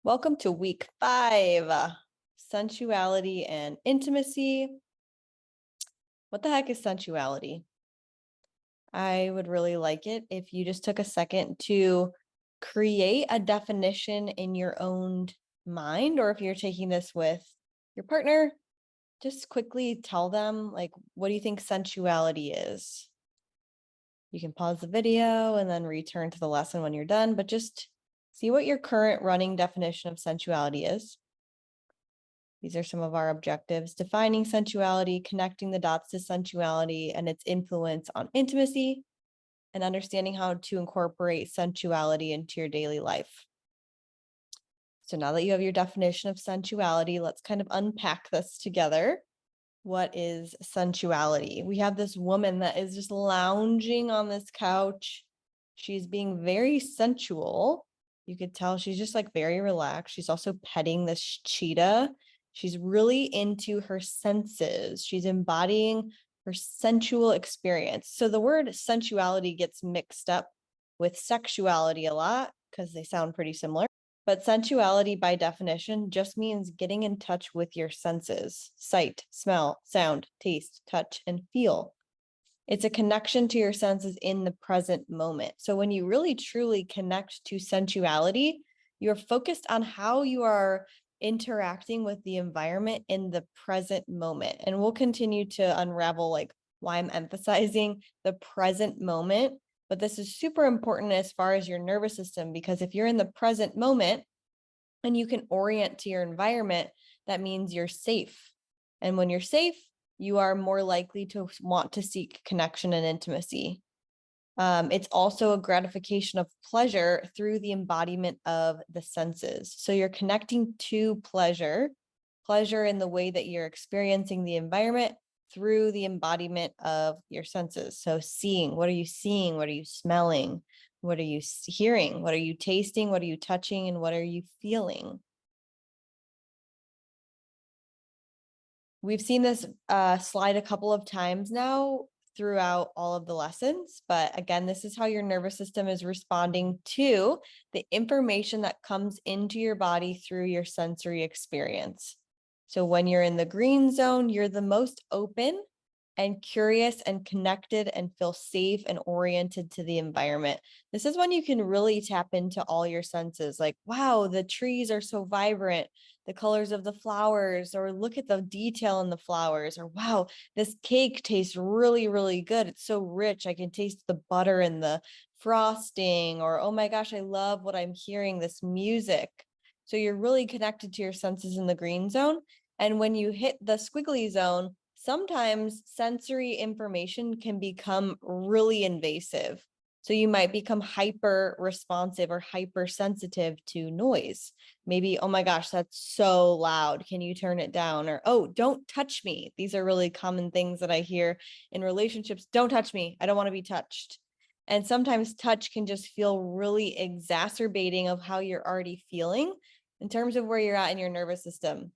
Welcome to week 5, sensuality and intimacy. What the heck is sensuality? I would really like it if you just took a second to create a definition in your own mind, or if you're taking this with your partner, just quickly tell them, like, what do you think sensuality is? You can pause the video and then return to the lesson when you're done, but just see what your current running definition of sensuality is. These are some of our objectives: defining sensuality, connecting the dots to sensuality and its influence on intimacy, and understanding how to incorporate sensuality into your daily life. So now that you have your definition of sensuality, let's kind of unpack this together. What is sensuality? We have this woman that is just lounging on this couch. She's being very sensual. You could tell she's just like very relaxed. She's also petting this cheetah. She's really into her senses. She's embodying her sensual experience. So the word sensuality gets mixed up with sexuality a lot because they sound pretty similar. But sensuality, by definition, just means getting in touch with your senses: sight, smell, sound, taste, touch, and feel. It's a connection to your senses in the present moment. So when you really truly connect to sensuality, you're focused on how you are interacting with the environment in the present moment. And we'll continue to unravel like why I'm emphasizing the present moment. But this is super important as far as your nervous system, because if you're in the present moment and you can orient to your environment, that means you're safe. And when you're safe, you are more likely to want to seek connection and intimacy. It's also a gratification of pleasure through the embodiment of the senses. So you're connecting to pleasure in the way that you're experiencing the environment through the embodiment of your senses. So seeing, what are you seeing? What are you smelling? What are you hearing? What are you tasting? What are you touching? And what are you feeling? We've seen this slide a couple of times now throughout all of the lessons, but again, this is how your nervous system is responding to the information that comes into your body through your sensory experience. So when you're in the green zone, you're the most open and curious and connected and feel safe and oriented to the environment. This is when you can really tap into all your senses. Like, wow, the trees are so vibrant, the colors of the flowers, or look at the detail in the flowers, or wow, this cake tastes really, really good. It's so rich. I can taste the butter and the frosting, or oh my gosh, I love what I'm hearing, this music. So you're really connected to your senses in the green zone. And when you hit the squiggly zone, sometimes sensory information can become really invasive. So you might become hyper responsive or hypersensitive to noise. Maybe, oh my gosh, that's so loud. Can you turn it down? Or, oh, don't touch me. These are really common things that I hear in relationships. Don't touch me. I don't want to be touched. And sometimes touch can just feel really exacerbating of how you're already feeling in terms of where you're at in your nervous system.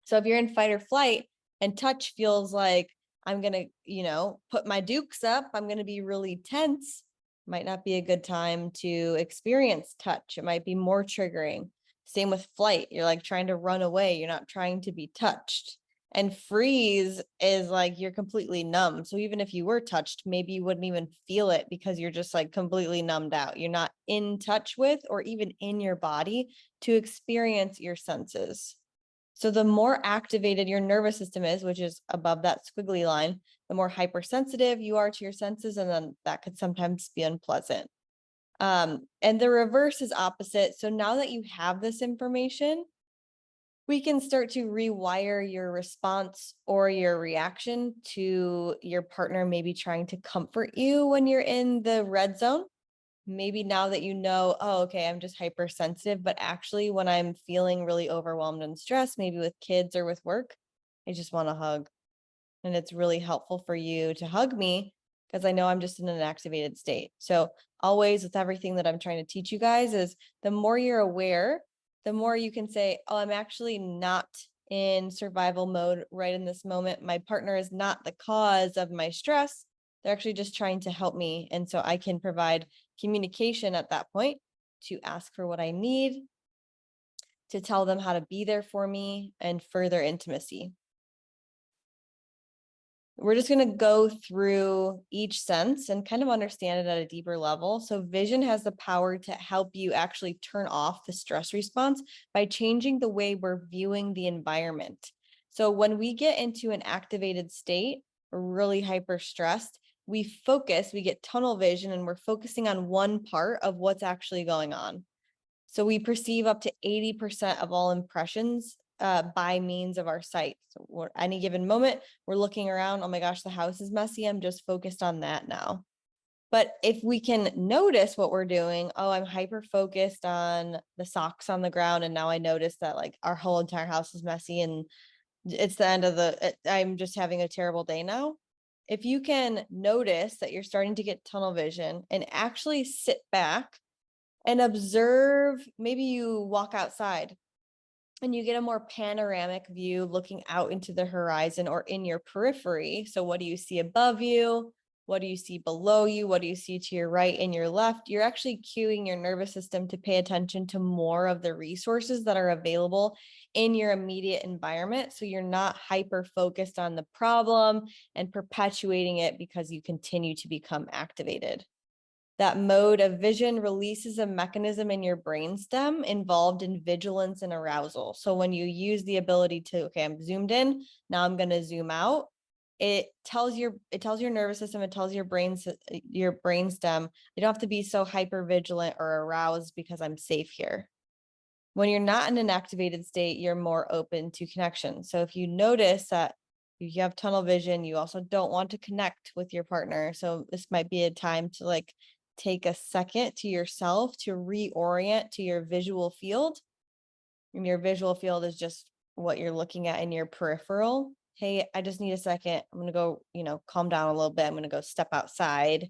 So if you're in fight or flight and touch feels like I'm going to, put my dukes up, I'm going to be really tense, might not be a good time to experience touch. It might be more triggering. Same with flight. You're like trying to run away. You're not trying to be touched. And freeze is like you're completely numb. So even if you were touched, maybe you wouldn't even feel it because you're just like completely numbed out. You're not in touch with or even in your body to experience your senses. So the more activated your nervous system is, which is above that squiggly line, the more hypersensitive you are to your senses, and then that could sometimes be unpleasant. And the reverse is opposite. So now that you have this information, we can start to rewire your response or your reaction to your partner maybe trying to comfort you when you're in the red zone. Maybe now that you know, oh, okay, I'm just hypersensitive, but actually when I'm feeling really overwhelmed and stressed, maybe with kids or with work, I just want a hug. And it's really helpful for you to hug me because I know I'm just in an activated state. So always with everything that I'm trying to teach you guys is the more you're aware, the more you can say, oh, I'm actually not in survival mode right in this moment. My partner is not the cause of my stress. They're actually just trying to help me. And so I can provide communication at that point to ask for what I need, to tell them how to be there for me and further intimacy. We're just going to go through each sense and kind of understand it at a deeper level. So vision has the power to help you actually turn off the stress response by changing the way we're viewing the environment. So when we get into an activated state, we're really hyper stressed, we focus, we get tunnel vision, and we're focusing on one part of what's actually going on. So we perceive up to 80% of all impressions by means of our sight. So any given moment, we're looking around, oh my gosh, the house is messy. I'm just focused on that now. But if we can notice what we're doing, oh, I'm hyper focused on the socks on the ground. And now I notice that like our whole entire house is messy and it's the end of I'm just having a terrible day now. If you can notice that you're starting to get tunnel vision and actually sit back and observe, maybe you walk outside and you get a more panoramic view looking out into the horizon or in your periphery. So what do you see above you? What do you see below you? What do you see to your right and your left? You're actually cueing your nervous system to pay attention to more of the resources that are available in your immediate environment. So you're not hyper focused on the problem and perpetuating it because you continue to become activated. That mode of vision releases a mechanism in your brainstem involved in vigilance and arousal. So when you use the ability to, okay, I'm zoomed in, now I'm going to zoom out. It tells your nervous system, it tells your brainstem, you don't have to be so hyper vigilant or aroused because I'm safe here. When you're not in an activated state, you're more open to connection. So if you notice that you have tunnel vision, you also don't want to connect with your partner. So this might be a time to like take a second to yourself to reorient to your visual field. And your visual field is just what you're looking at in your peripheral. Hey, I just need a second. I'm going to go, calm down a little bit. I'm going to go step outside.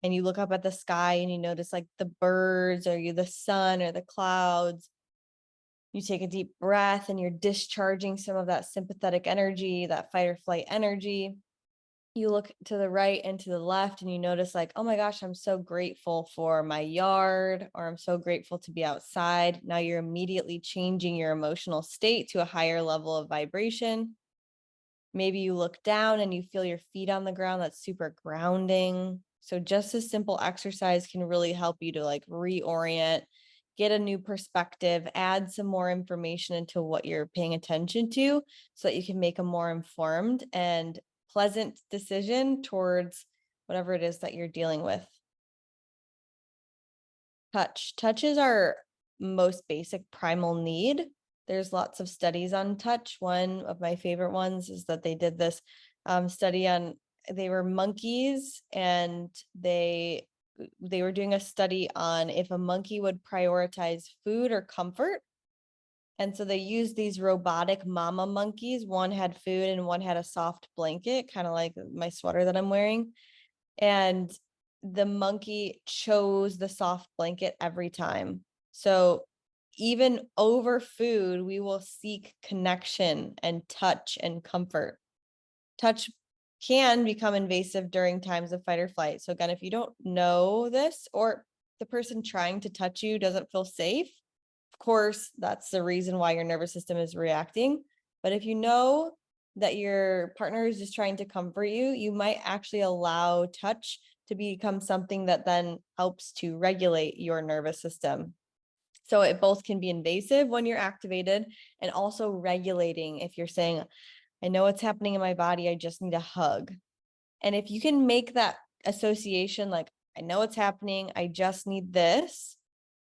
And you look up at the sky and you notice like the birds or the sun or the clouds. You take a deep breath and you're discharging some of that sympathetic energy, that fight or flight energy. You look to the right and to the left and you notice like, oh my gosh, I'm so grateful for my yard, or I'm so grateful to be outside. Now you're immediately changing your emotional state to a higher level of vibration. Maybe you look down and you feel your feet on the ground. That's super grounding. So just a simple exercise can really help you to like reorient, get a new perspective, add some more information into what you're paying attention to so that you can make a more informed and pleasant decision towards whatever it is that you're dealing with. Touch is our most basic primal need. There's lots of studies on touch. One of my favorite ones is that they did this study on, they were monkeys, and they were doing a study on if a monkey would prioritize food or comfort. And so they used these robotic mama monkeys. One had food and one had a soft blanket, kind of like my sweater that I'm wearing. And the monkey chose the soft blanket every time. So even over food, we will seek connection and touch and comfort. Touch can become invasive during times of fight or flight. So again, if you don't know this, or the person trying to touch you doesn't feel safe, of course, that's the reason why your nervous system is reacting. But if you know that your partner is just trying to comfort you, you might actually allow touch to become something that then helps to regulate your nervous system. So it both can be invasive when you're activated and also regulating if you're saying, I know what's happening in my body, I just need a hug. And if you can make that association, like, I know what's happening, I just need this,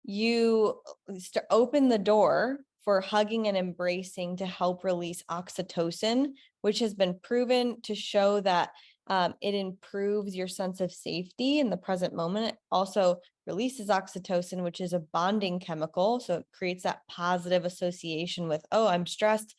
you open the door for hugging and embracing to help release oxytocin, which has been proven to show that it improves your sense of safety in the present moment. It also releases oxytocin, which is a bonding chemical. So it creates that positive association with, oh, I'm stressed.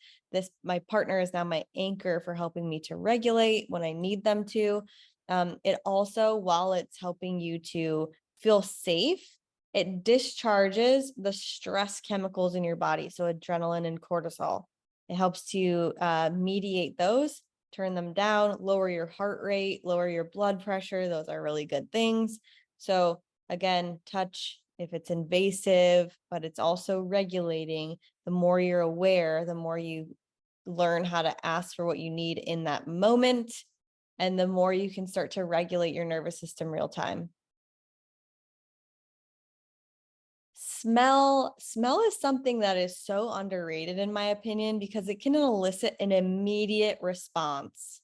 My partner is now my anchor for helping me to regulate when I need them to. It also, while it's helping you to feel safe, it discharges the stress chemicals in your body. So adrenaline and cortisol. It helps to mediate those, turn them down, lower your heart rate, lower your blood pressure. Those are really good things. So again, touch if it's invasive, but it's also regulating, the more you're aware, the more you learn how to ask for what you need in that moment, and the more you can start to regulate your nervous system real time. Smell is something that is so underrated in my opinion because it can elicit an immediate response,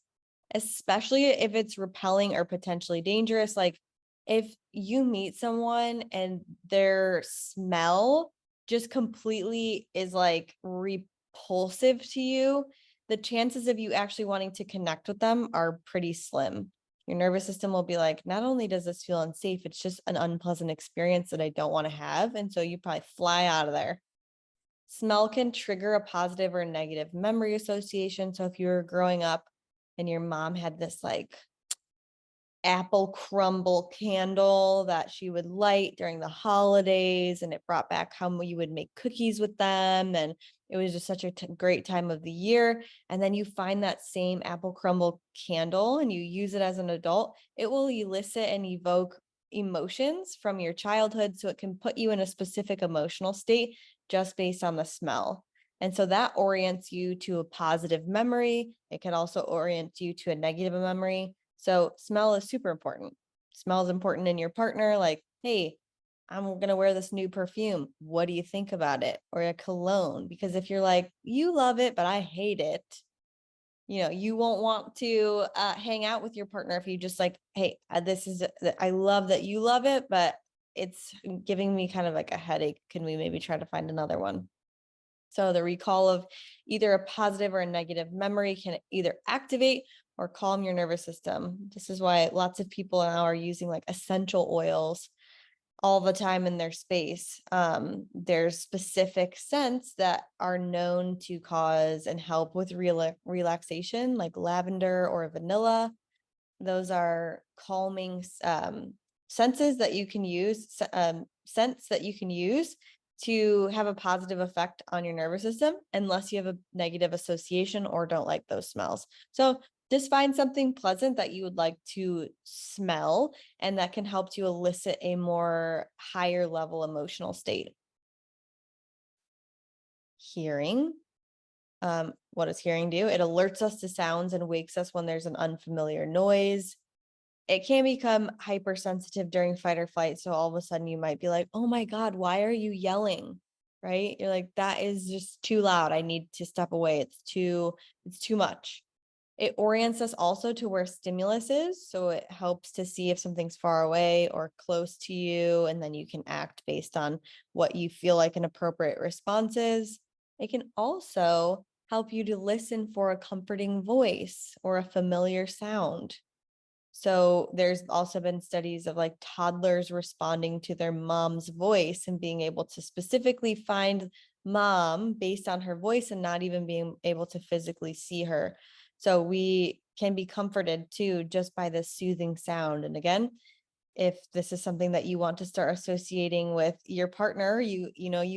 especially if it's repelling or potentially dangerous. Like if you meet someone and their smell just completely is like repulsive to you, the chances of you actually wanting to connect with them are pretty slim. Your nervous system will be like, not only does this feel unsafe, it's just an unpleasant experience that I don't want to have. And so you probably fly out of there. Smell can trigger a positive or negative memory association. So if you were growing up and your mom had this like apple crumble candle that she would light during the holidays, and it brought back how you would make cookies with them, and it was just such a great time of the year. And then you find that same apple crumble candle and you use it as an adult, it will elicit and evoke emotions from your childhood, so it can put you in a specific emotional state just based on the smell. And so that orients you to a positive memory. It can also orient you to a negative memory. So smell is super important. Smell is important in your partner. Like, hey, I'm going to wear this new perfume. What do you think about it? Or a cologne. Because if you're like, you love it, but I hate it, you won't want to hang out with your partner if you just like, hey, I love that you love it, but it's giving me kind of like a headache. Can we maybe try to find another one? So the recall of either a positive or a negative memory can either activate or calm your nervous system. This is why lots of people now are using like essential oils all the time in their space. There's specific scents that are known to cause and help with relaxation, like lavender or vanilla. Those are calming senses that you can use, scents that you can use to have a positive effect on your nervous system, unless you have a negative association or don't like those smells. So just find something pleasant that you would like to smell, and that can help to elicit a more higher level emotional state. Hearing. What does hearing do? It alerts us to sounds and wakes us when there's an unfamiliar noise. It can become hypersensitive during fight or flight. So all of a sudden you might be like, oh my God, why are you yelling? Right? You're like, that is just too loud. I need to step away. It's too much. It orients us also to where stimulus is. So it helps to see if something's far away or close to you. And then you can act based on what you feel like an appropriate response is. It can also help you to listen for a comforting voice or a familiar sound. So there's also been studies of like toddlers responding to their mom's voice and being able to specifically find mom based on her voice and not even being able to physically see her. So we can be comforted too just by this soothing sound. And again, if this is something that you want to start associating with your partner, you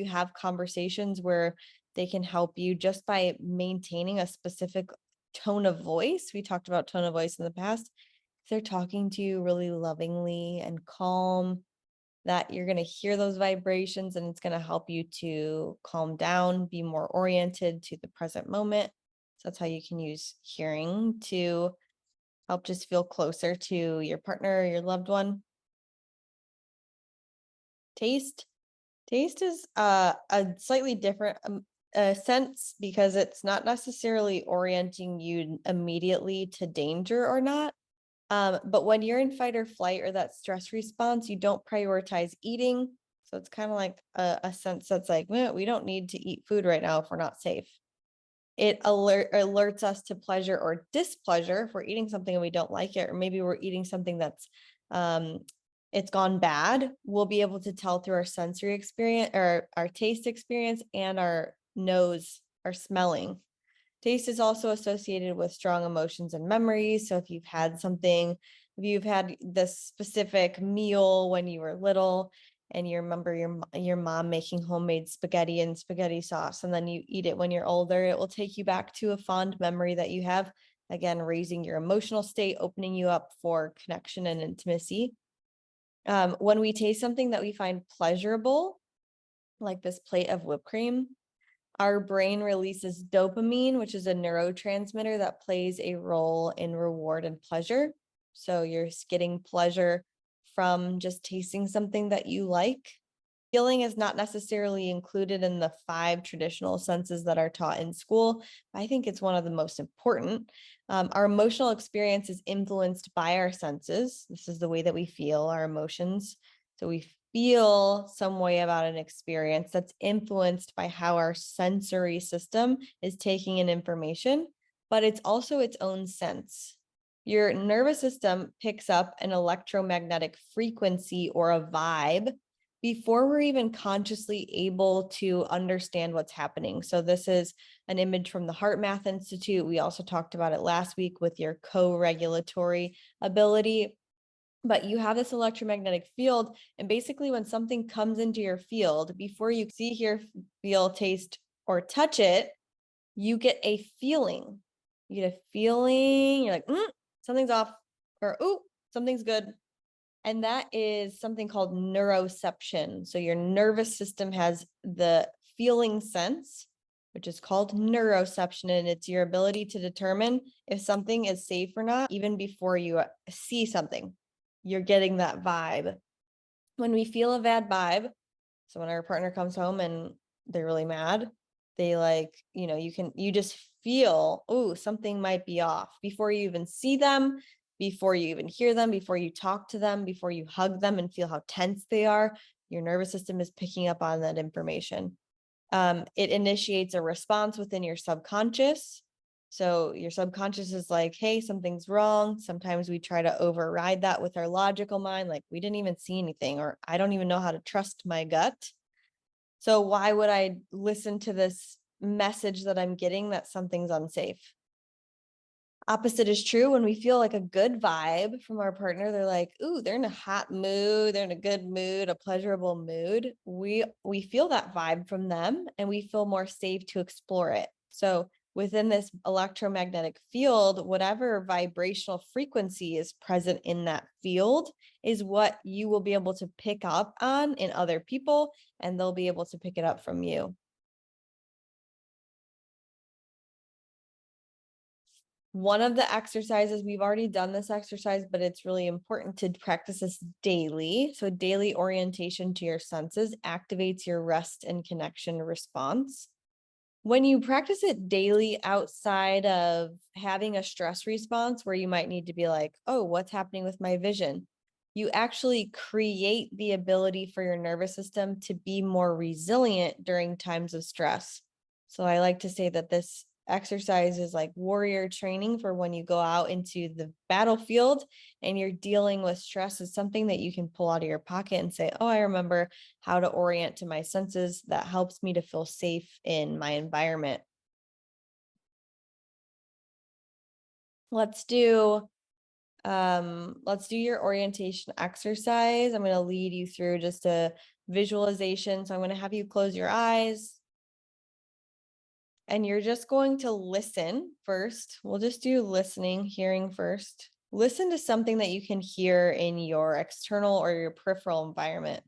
have conversations where they can help you just by maintaining a specific tone of voice. We talked about tone of voice in the past. If they're talking to you really lovingly and calm, that you're going to hear those vibrations, and it's going to help you to calm down, be more oriented to the present moment. So that's how you can use hearing to help just feel closer to your partner or your loved one. Taste. Taste is a slightly different sense, because it's not necessarily orienting you immediately to danger or not. But when you're in fight or flight or that stress response, you don't prioritize eating. So it's kind of like a sense that's like, we don't need to eat food right now if we're not safe. It alerts us to pleasure or displeasure if we're eating something and we don't like it, or maybe we're eating something that's it's gone bad. We'll be able to tell through our sensory experience or our taste experience and our nose, our smelling. Taste is also associated with strong emotions and memories. So if you've had this specific meal when you were little and you remember your mom making homemade spaghetti and spaghetti sauce, and then you eat it when you're older, it will take you back to a fond memory that you have, again, raising your emotional state, opening you up for connection and intimacy. When we taste something that we find pleasurable, like this plate of whipped cream, our brain releases dopamine, which is a neurotransmitter that plays a role in reward and pleasure. So you're getting pleasure from just tasting something that you like. Feeling is not necessarily included in the 5 traditional senses that are taught in school, but I think it's one of the most important. Our emotional experience is influenced by our senses. This is the way that we feel, our emotions. So we feel some way about an experience that's influenced by how our sensory system is taking in information, but it's also its own sense. Your nervous system picks up an electromagnetic frequency or a vibe before we're even consciously able to understand what's happening. So this is an image from the Heart Math Institute. We also talked about it last week with your co-regulatory ability. But you have this electromagnetic field, and basically when something comes into your field, before you see, hear, feel, taste, or touch it, you get a feeling. You get a feeling, you're like, something's off, or ooh, something's good. And that is something called neuroception. So your nervous system has the feeling sense, which is called neuroception, and it's your ability to determine if something is safe or not, even before you see something. You're getting that vibe. When we feel a bad vibe, so when our partner comes home and they're really mad, they you just feel, oh, something might be off before you even see them, before you even hear them, before you talk to them, before you hug them and feel how tense they are. Your nervous system is picking up on that information. It initiates a response within your subconscious. So your subconscious is like, hey, something's wrong. Sometimes we try to override that with our logical mind, like we didn't even see anything, or I don't even know how to trust my gut. So why would I listen to this message that I'm getting that something's unsafe? Opposite is true. When we feel like a good vibe from our partner, they're like, ooh, they're in a hot mood, they're in a good mood, a pleasurable mood. We feel that vibe from them and we feel more safe to explore it. So within this electromagnetic field, whatever vibrational frequency is present in that field is what you will be able to pick up on in other people, and they'll be able to pick it up from you. One of the exercises, we've already done this exercise, but it's really important to practice this daily. So daily orientation to your senses activates your rest and connection response. When you practice it daily outside of having a stress response where you might need to be like, oh, what's happening with my vision? You actually create the ability for your nervous system to be more resilient during times of stress. So I like to say that this exercise is like warrior training for when you go out into the battlefield and you're dealing with stress. Is something that you can pull out of your pocket and say, oh, I remember how to orient to my senses. That helps me to feel safe in my environment. Let's do your orientation exercise. I'm going to lead you through just a visualization. So I'm going to have you close your eyes. And you're just going to listen first. We'll just do listening, hearing first. Listen to something that you can hear in your external or your peripheral environment.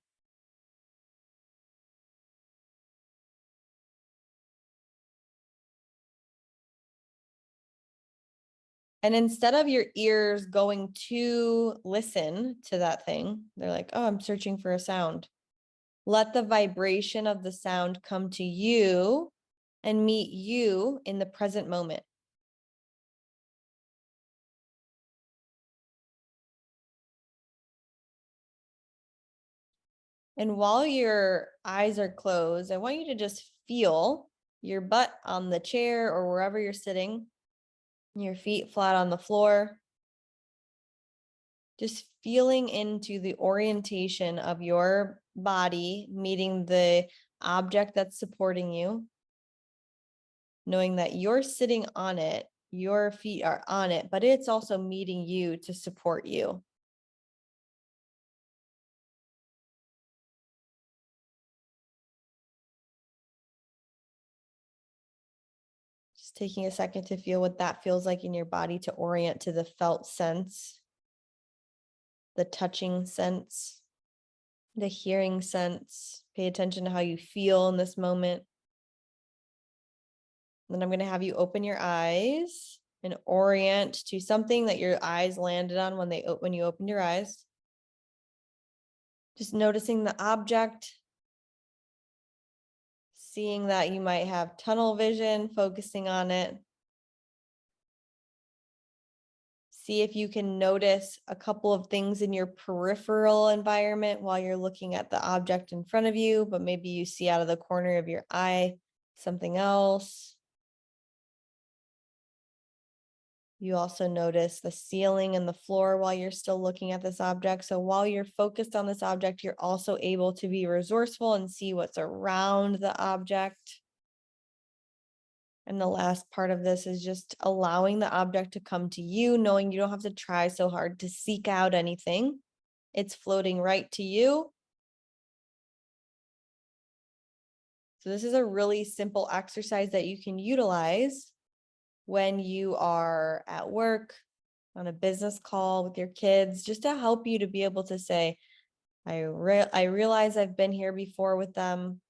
And instead of your ears going to listen to that thing, they're like, oh, I'm searching for a sound. Let the vibration of the sound come to you and meet you in the present moment. And while your eyes are closed, I want you to just feel your butt on the chair or wherever you're sitting, your feet flat on the floor. Just feeling into the orientation of your body, meeting the object that's supporting you, knowing that you're sitting on it, your feet are on it, but it's also meeting you to support you. Just taking a second to feel what that feels like in your body, to orient to the felt sense, the touching sense. the hearing sense. Pay attention to how you feel in this moment. Then I'm going to have you open your eyes and orient to something that your eyes landed on when you opened your eyes. Just noticing the object, seeing that you might have tunnel vision, focusing on it. See if you can notice a couple of things in your peripheral environment while you're looking at the object in front of you, but maybe you see out of the corner of your eye something else. You also notice the ceiling and the floor while you're still looking at this object. So while you're focused on this object, you're also able to be resourceful and see what's around the object. And the last part of this is just allowing the object to come to you, knowing you don't have to try so hard to seek out anything. It's floating right to you. So this is a really simple exercise that you can utilize when you are at work, on a business call with your kids, just to help you to be able to say, I realize I've been here before with them,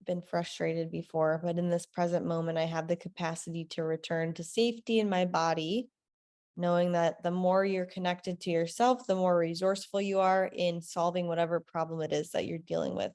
been frustrated before, but in this present moment, I have the capacity to return to safety in my body, knowing that the more you're connected to yourself, the more resourceful you are in solving whatever problem it is that you're dealing with.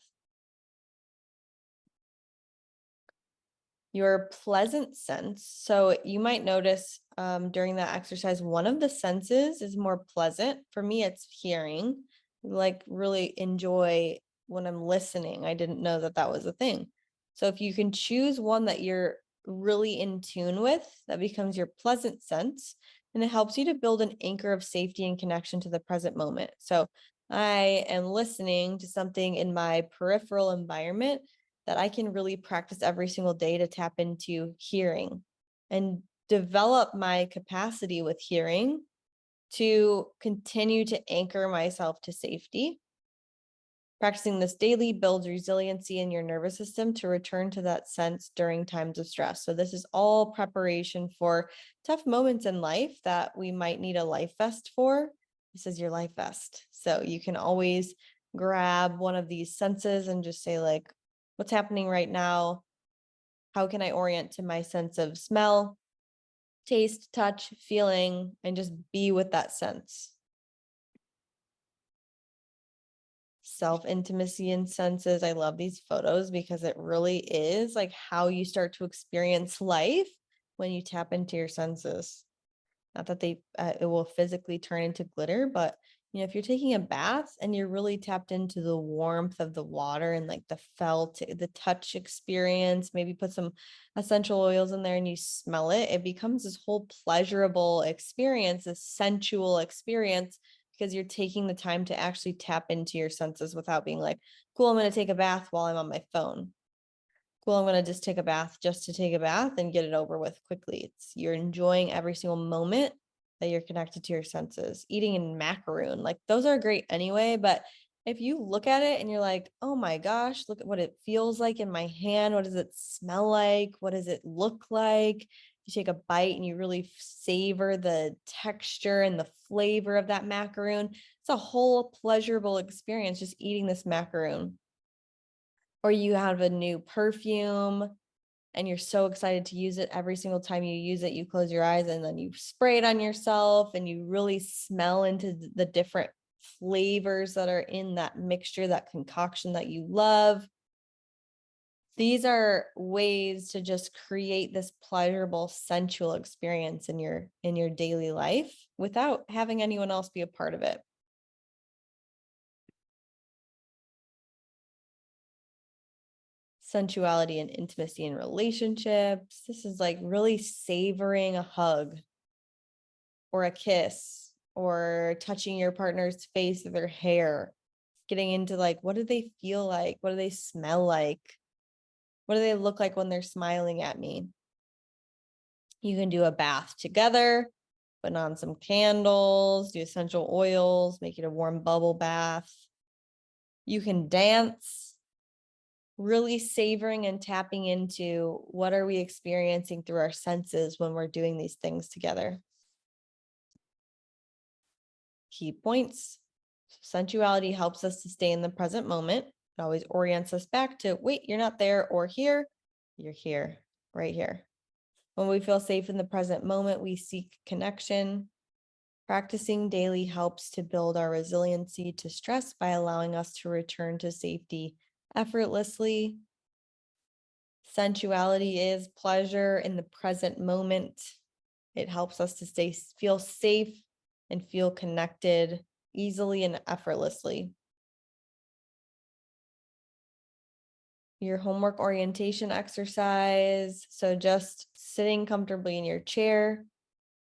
Your pleasant sense. So you might notice during that exercise, one of the senses is more pleasant. For me, it's hearing. Like really enjoy when I'm listening. I didn't know that that was a thing. So if you can choose one that you're really in tune with, that becomes your pleasant sense. And it helps you to build an anchor of safety and connection to the present moment. So I am listening to something in my peripheral environment that I can really practice every single day to tap into hearing and develop my capacity with hearing to continue to anchor myself to safety. Practicing this daily builds resiliency in your nervous system to return to that sense during times of stress. So this is all preparation for tough moments in life that we might need a life vest for. This is your life vest. So you can always grab one of these senses and just say like, what's happening right now? How can I orient to my sense of smell, taste, touch, feeling, and just be with that sense? Self-intimacy and senses. I love these photos because it really is like how you start to experience life when you tap into your senses. Not that it will physically turn into glitter, but if you're taking a bath and you're really tapped into the warmth of the water and like the felt, the touch experience, maybe put some essential oils in there and you smell it, it becomes this whole pleasurable experience, this sensual experience, because you're taking the time to actually tap into your senses without being like, cool, I'm going to take a bath while I'm on my phone. Cool, I'm going to just take a bath just to take a bath and get it over with quickly. You're enjoying every single moment that you're connected to your senses. Eating in macaroon, like those are great anyway, but if you look at it and you're like, oh my gosh, look at what it feels like in my hand. What does it smell like? What does it look like? You take a bite and you really savor the texture and the flavor of that macaroon. It's a whole pleasurable experience just eating this macaroon. Or you have a new perfume and you're so excited to use it. Every single time you use it, you close your eyes and then you spray it on yourself and you really smell into the different flavors that are in that mixture, that concoction that you love. These are ways to just create this pleasurable, sensual experience in your daily life without having anyone else be a part of it. Sensuality and intimacy in relationships. This is like really savoring a hug or a kiss or touching your partner's face or their hair, getting into like, what do they feel like? What do they smell like? What do they look like when they're smiling at me? You can do a bath together, put on some candles, do essential oils, make it a warm bubble bath. You can dance, really savoring and tapping into what are we experiencing through our senses when we're doing these things together. Key points. Sensuality helps us to stay in the present moment. It always orients us back to, wait, you're not there or here. You're here, right here. When we feel safe in the present moment, we seek connection. Practicing daily helps to build our resiliency to stress by allowing us to return to safety effortlessly. Sensuality is pleasure in the present moment. It helps us to feel safe and feel connected easily and effortlessly. Your homework orientation exercise. So just sitting comfortably in your chair,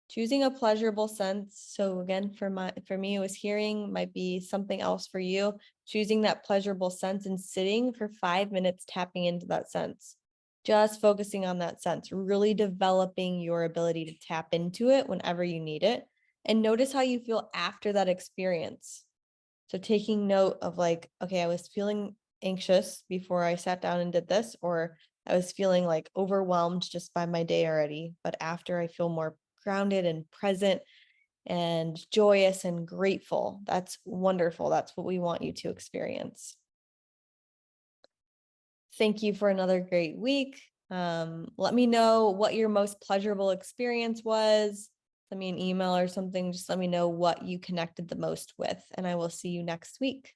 choosing a pleasurable sense. So again, for me, it was hearing, might be something else for you. Choosing that pleasurable sense and sitting for 5 minutes, tapping into that sense. Just focusing on that sense, really developing your ability to tap into it whenever you need it. And notice how you feel after that experience. So taking note of like, okay, I was feeling anxious before I sat down and did this, or I was feeling like overwhelmed just by my day already. But after, I feel more grounded and present and joyous and grateful. That's wonderful. That's what we want you to experience. Thank you for another great week. Let me know what your most pleasurable experience was. Send me an email or something. Just let me know what you connected the most with, and I will see you next week.